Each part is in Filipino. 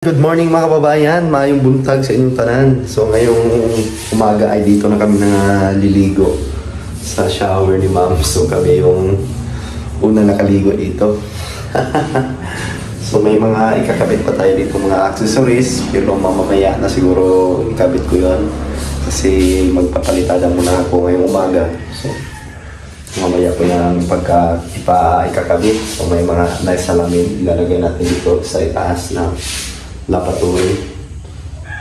Good morning mga kababayan, mayong buntag sa inyong tanan. So ngayong umaga ay dito na kami naliligo sa shower ni ma'am. So kami yung una nakaligo dito. So may mga ikakabit pa tayo dito mga accessories, pero mamamaya na siguro ikabit ko yon kasi magpapalitada muna ako ngayong umaga. So mamaya ko yung pagka ikakabit. So may mga nice salamin ilalagay natin dito sa itaas na lapatoy.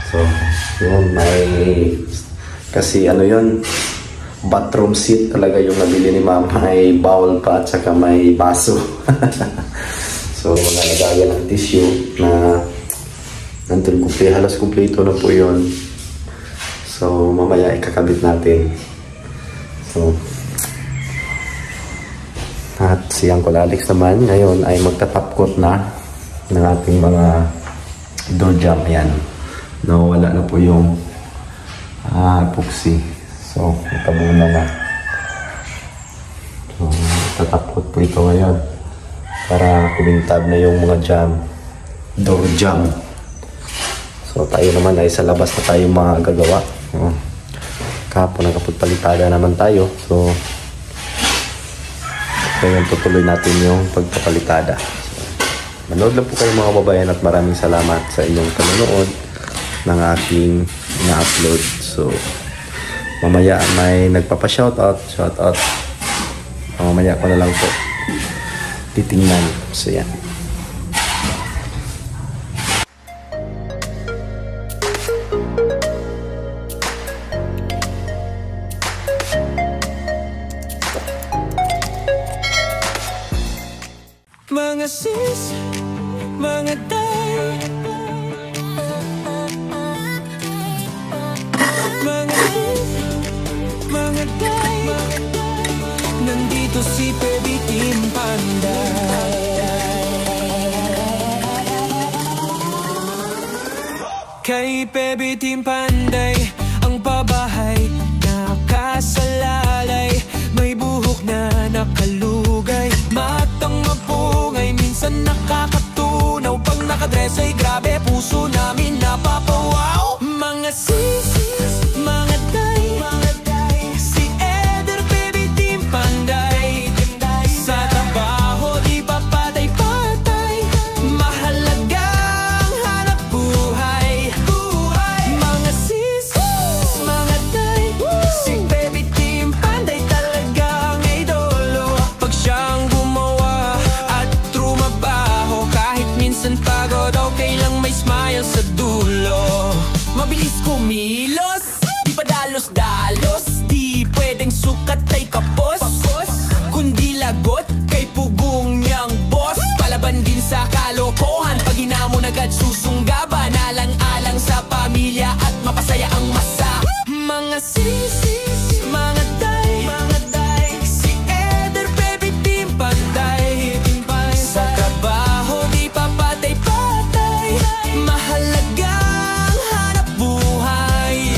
So, yun, may kasi ano yun, bathroom seat talaga yung nabili ni ma'am. May bowl pa at saka may baso. So, mga lagayan ng tissue na nandun halos kumpleto na po yun. So, mamaya ikakabit natin. So, at siyang Alex naman ngayon ay magtatop coat na ng ating mga door jam. Ayan, nawala na po yung epoxy. So natabuna na. So tatapot po ito ngayon para kumintab na yung mga jam, door jam. So tayo naman ay sa labas na tayo magagawa. Kapon nakapagpalitada naman tayo. So ngayon tutuloy natin yung pagpapalitada. Manood lang po kayo mga kababayan at maraming salamat sa inyong panonood ng aking na-upload. So, mamaya may nagpapa-shoutout. Mamaya ko na lang po titingnan. So, yan. Mga sis, mga day, mga day, nandito si Baby Team Panday. Kay Baby Team Panday, ang pabahay nakasalalay, may buhok na nakalugay, matang mapungay, minsan nakakatunaw. Pag nakadress ay grabe, puso namin napapawaw. Mga sis, mga day, si Eder Baby Team Panday. Sa trabaho di pa patay-patay, mahalagang hanap buhay. Mga sis, mga day, si Baby Team Panday talagang idolo. Pag siyang gumawa at trumabaho, kahit minsan pagod, okay lang may smile sa dulo. Mabilis kumilos, di pa dalos-dalos, di pwedeng sukat ay kapos, kundi lagot kay pugong niyang boss. Palaban din sa kalokohan, pag hinamon agad susunggaban, alang-alang sa pamilya at mapasaya ang masa. Mga sis, mga day, si Eder Baby Team Panday. Sa trabaho di pa patay-patay, mahalagang hanap buhay.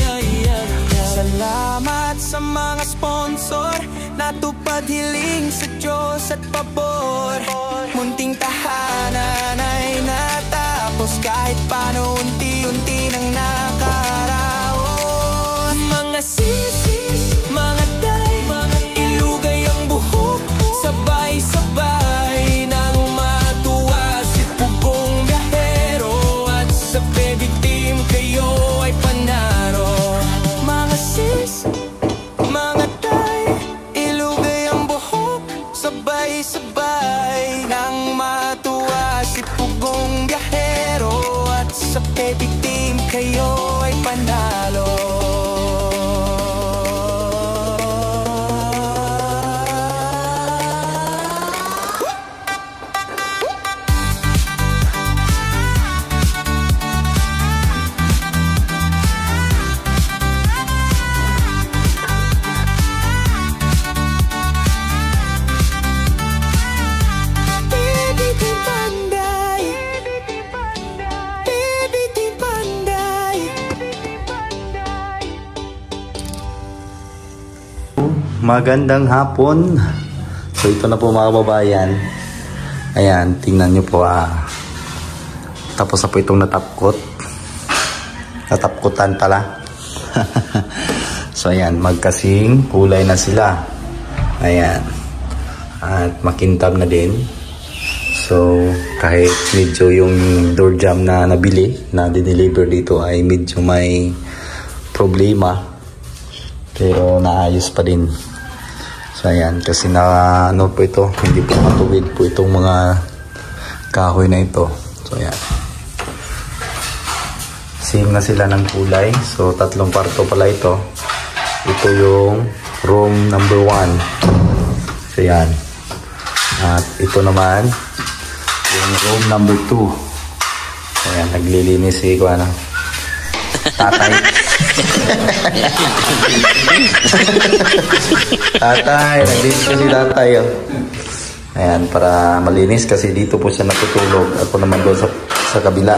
Salamat sa mga sponsor, natupad hiling sa Diyos at pabor. Munting tahanan ay natapos, kahit paano unti-unti nang nakaraos. Mga sis, mga day, ilugay ang buhok, sabay-sabay nang matuwa si Pugong Biyahero, at sa Baby Team kayo ay panaro. Mga sis, mga day, ilugay ang buhok, sabay-sabay nang matuwa si Pugong Biyahero, at sa Baby Team kayo ay panalo. Baby Team Panday, Baby Team Panday. Magandang hapon. So ito na po mga kababayan. Ayan, tingnan nyo po Tapos na po itong natapkot. Natapkutan pala. So ayan, magkasing kulay na sila. Ayan. At makintab na din. So kahit medyo yung door jamb na nabili, na dideliver dito ay medyo may problema, pero naayos pa din. So ayan, kasi na ano po ito, hindi po matuwid po itong mga kahoy na ito. So ayan, same na sila ng kulay. So 3 kwarto pala ito. Ito yung room number 1. So ayan. At ito naman yung room number 2. So ayan, naglilinis si ano, tatay. Tatay, naglinis kasi tatay. Oh. Ayan, para malinis kasi dito po siya natutulog. Ako naman doon sa kabila.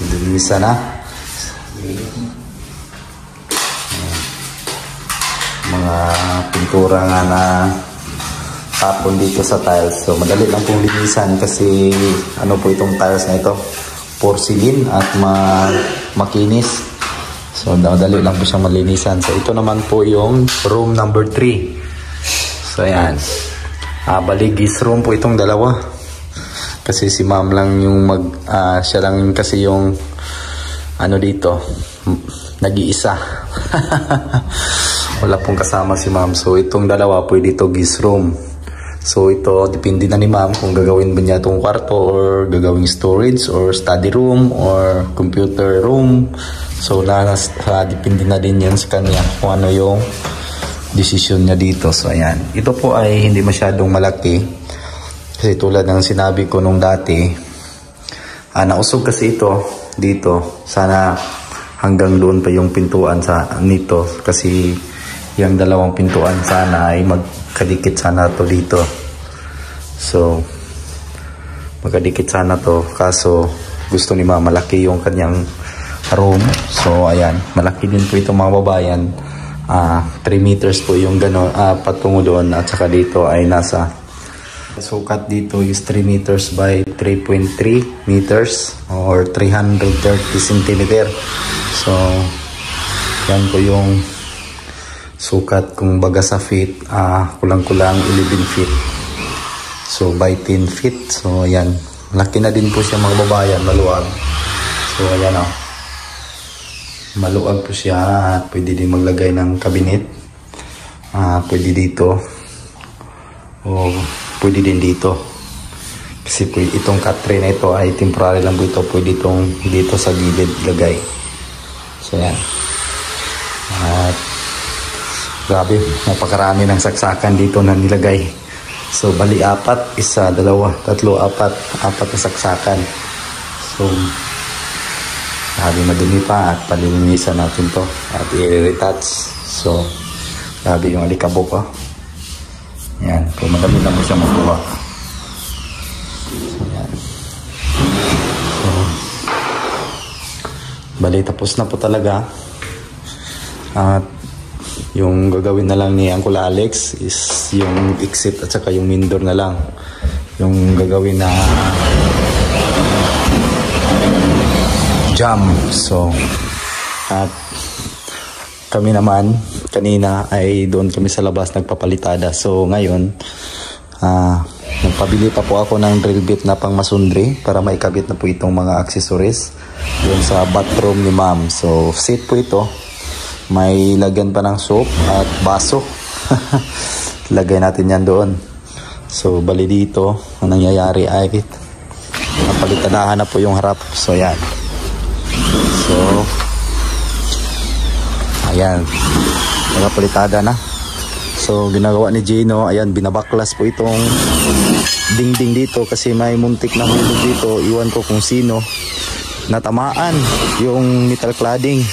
Linisan na. Mga pintura nga na tapon dito sa tiles. So madali lang pong linisan kasi ano po itong tiles na ito, porcelain at makinis. So madali lang po siyang malinisan. So ito naman po yung room number 3. So ayan, baligis room po itong dalawa kasi si ma'am lang yung siya lang kasi yung ano dito, nag-iisa. Wala pong kasama si ma'am. So itong dalawa pwede ito guest room. So ito, depende na ni ma'am kung gagawin ba niya itong kwarto or gagawing storage or study room or computer room. So depende na din yan sa kanya kung ano yung decision niya dito. So ayan, ito po ay hindi masyadong malaki kasi tulad ng sinabi ko nung dati, nausog kasi ito dito. Sana hanggang doon pa yung pintuan nito kasi yung dalawang pintuan sana ay magkadikit sana to dito. So magkadikit sana to, kaso gusto ni ma'am malaki yung kanyang room. So ayan, malaki din po itong mga babayan. 3 meters po yung gano'n, patungo doon, at saka dito ay nasa sukat dito is 3 meters by 3.3 meters or 330 centimeter. So yan po yung sukat kung baga sa feet, kulang-kulang 11 feet. So by 10 feet. So ayan, laki na din po siya mga babayan, maluwag. So ayan o, maluwag po siya at pwede din maglagay ng cabinet. Pwede dito o pwede din dito. Kasi pwede, itong cut tray na ito ay temporary lang po ito. Pwede itong dito sa gilid lagay. So ayan. At grabe, napakarami ng saksakan dito na nilagay. So bali 4, 1, 2, 3, 4 na saksakan. So grabe, madumi pa at palilinisan natin to at i-retouch. So grabe yung alikabok ko. Yan, kung madami lang mo siya makuha. So yan. So bali tapos na po talaga. At yung gagawin na lang ni Uncle Alex is yung exit at saka yung main door na lang yung gagawin na jam. So at kami naman kanina ay doon kami sa labas nagpapalitada. So ngayon nagpabili pa po ako ng drill bit na pang masundri para maikabit na po itong mga accessories doon sa bathroom ni ma'am. So set po ito, may lagyan pa ng soap at baso. Lagay natin yan doon. So bali dito ang nangyayari ay napalitadahan na po yung harap. So yan. So ayan, nakapalitada na. So ginagawa ni Gino, ayan, binabaklas po itong dingding dito kasi may muntik na hulog dito. Iwan ko kung sino natamaan yung metal cladding.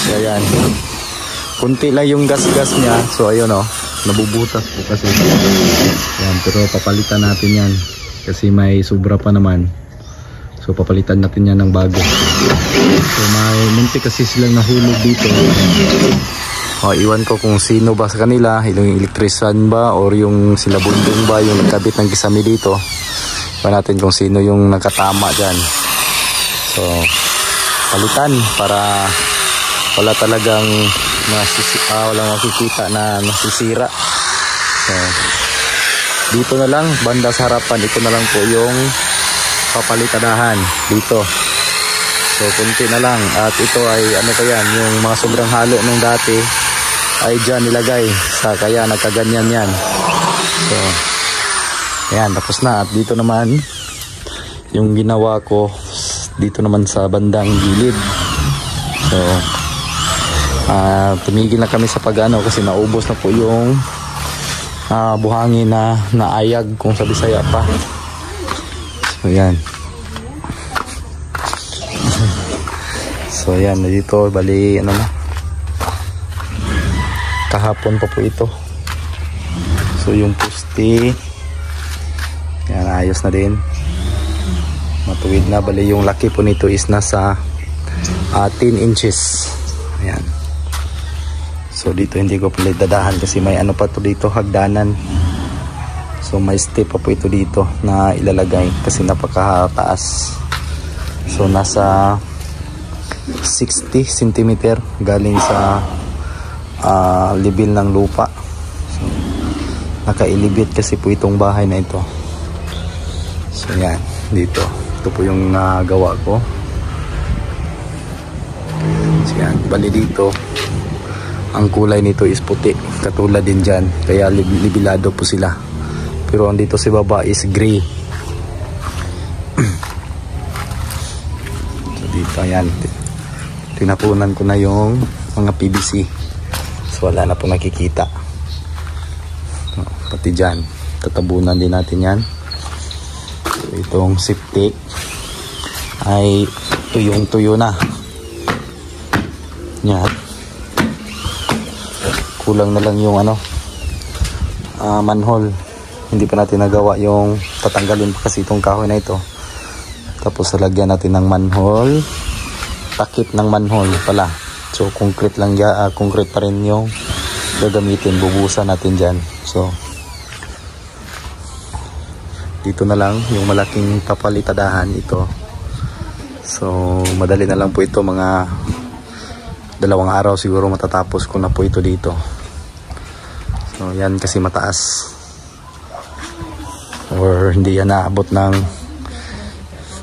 So ayan, kunti lang yung gas-gas niya. So ayun o, nabubutas po kasi. Ayan, pero papalitan natin yan kasi may sobra pa naman. So papalitan natin yan ng bago. So may muntik kasi silang nahulog dito. Iwan ko kung sino ba sa kanila, yung elektrisan ba or yung sila Bundong ba yung nagkabit ng kisame dito. Iwan natin kung sino yung nakatama dyan. So palitan para wala talagang walang makikita na nasisira. So dito na lang banda sa harapan, ito na lang po yung papalitadahan dito. So kunti na lang, at ito ay ano pa yan, yung mga sobrang halo nung dati ay dyan nilagay sa, kaya nagkaganyan yan. So ayan, tapos na. At dito naman yung ginawa ko dito naman sa bandang gilid. So tumigil na kami sa pag-ano kasi naubos na po yung buhangin na naayag kung sa Bisaya pa. So yan. So yan, dito bali ano na, kahapon pa po ito. So yung poste yan, ayos na din, matuwid na. Bali yung laki po nito is nasa 10 inches. Ayan. So dito hindi ko pala dadahan kasi may ano pa to dito, hagdanan. So may step pa po ito dito na ilalagay kasi napakataas. So nasa 60 cm galing sa level ng lupa. So nakailibit kasi po itong bahay na ito. So yan, dito. Ito po yung nagawa ko. So yan, bali dito ang kulay nito is puti, katulad din dyan, kaya libilado po sila. Pero andito sa baba is gray. So dito, ayan, tinapunan ko na yung mga PVC. So wala na po nakikita. So, pati dyan, tatabunan din natin yan. So itong septic ay tuyong-tuyo na. Yan. Kulang na lang yung ano, manhole. Hindi pa natin nagawa yung tatanggalin pa kasi itong kahoy na ito. Tapos lalagyan natin ng manhole, takip ng manhole pala. So concrete lang ya, concrete pa rin yung gagamitin, bubusan natin dyan. So dito na lang yung malaking papalitadahan ito. So madali na lang po ito, mga 2 araw siguro matatapos ko na po ito dito. So yan kasi mataas, or hindi yan naabot ng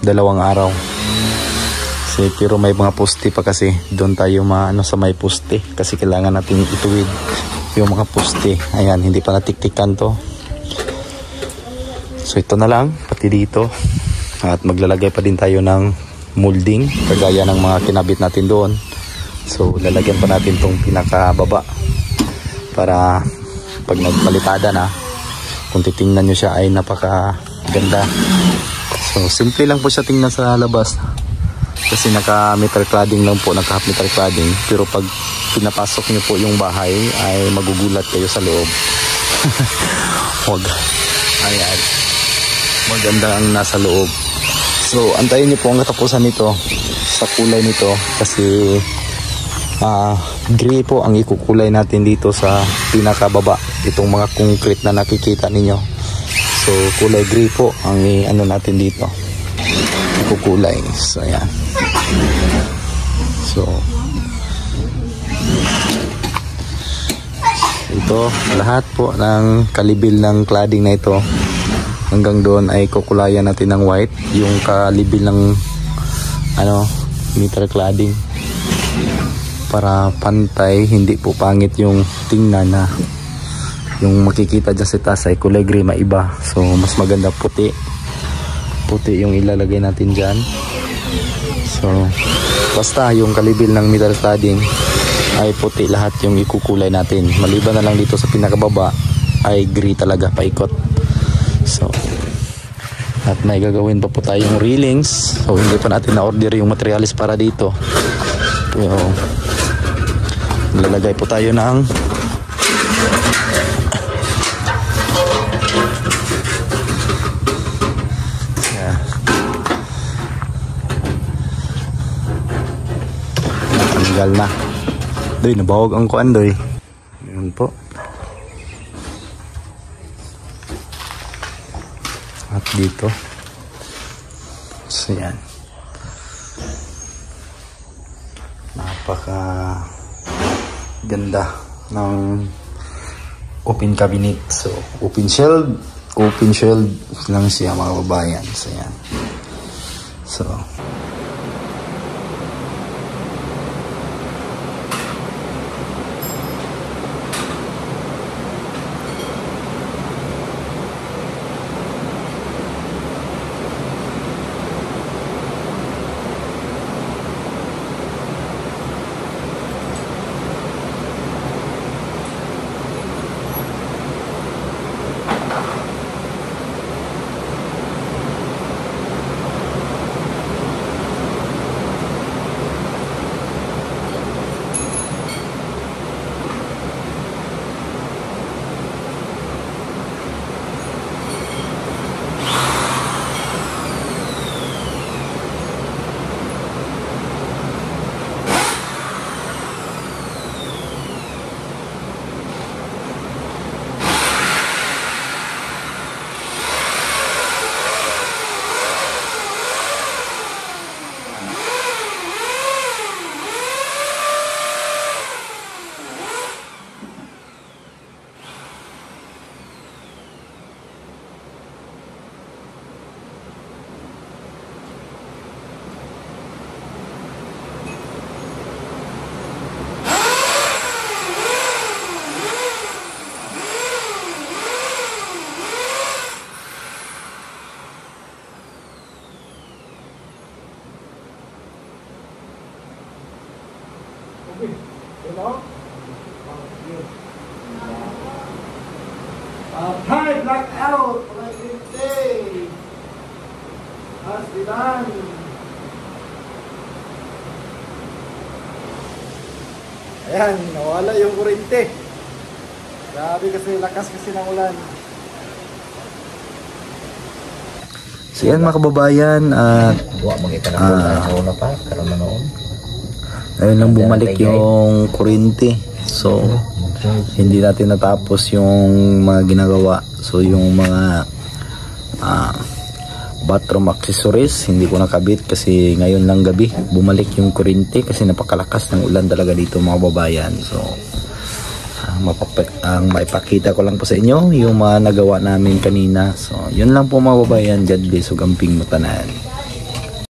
2 araw. Pero may mga poste pa kasi doon tayo maano sa may poste kasi kailangan natin ituwid yung mga poste. Ayan, hindi pa natiktikan to. So ito na lang pati dito, at maglalagay pa din tayo ng molding kagaya ng mga kinabit natin doon. So lalagyan pa natin tong pinakababa para pag nagpalitada na, kung titingnan nyo siya ay napakaganda. So simple lang po siya tingnan sa labas kasi naka metal cladding lang po, naka half metal cladding. Pero pag pinapasok nyo po yung bahay ay magugulat kayo sa loob. Wag, ayan, maganda ang nasa loob. So antayin nyo po ang katapusan nito sa kulay nito kasi gray po ang ikukulay natin dito sa pinakababa. Itong mga concrete na nakikita ninyo, so kulay gray po ang ano natin dito, ikukulay. So ayan. So ito lahat po ng kalibil ng cladding na ito hanggang doon ay kukulayan natin ng white, yung kalibil ng ano metal cladding, para pantay, hindi po pangit yung tingnan na yung makikita dyan sa taas ay kulay gray maiba. So mas maganda puti yung ilalagay natin dyan. So basta yung kalibil ng metal cladding ay puti lahat yung ikukulay natin, maliban na lang dito sa pinakababa ay gray talaga paikot. So at may gagawin pa po tayong railings. So hindi pa natin na-order yung materials para dito. Pero lalagay po tayo ng tanggal na. Doy, nabawag ang kuan, Doy. Yun po. At dito. So, yan. Napaka ganda ng open cabinet. So, open shelf lang siya, mga babayan. So, yan. So, Hi, blackout! Day! How's the done? Ayan, nawala yung kurente. Grabe kasi, lakas kasi ng ulan. So yan mga kababayan, at ayun lang bumalik yung kuryente. So hindi natin natapos yung mga ginagawa. So yung mga bathroom accessories hindi ko nakabit kasi ngayon lang gabi bumalik yung kuryente kasi napakalakas ng ulan talaga dito mga kababayan. So ang maipakita ko lang po sa inyo yung mga nagawa namin kanina. So yun lang po mga kababayan. God bless ug amping mo tanan.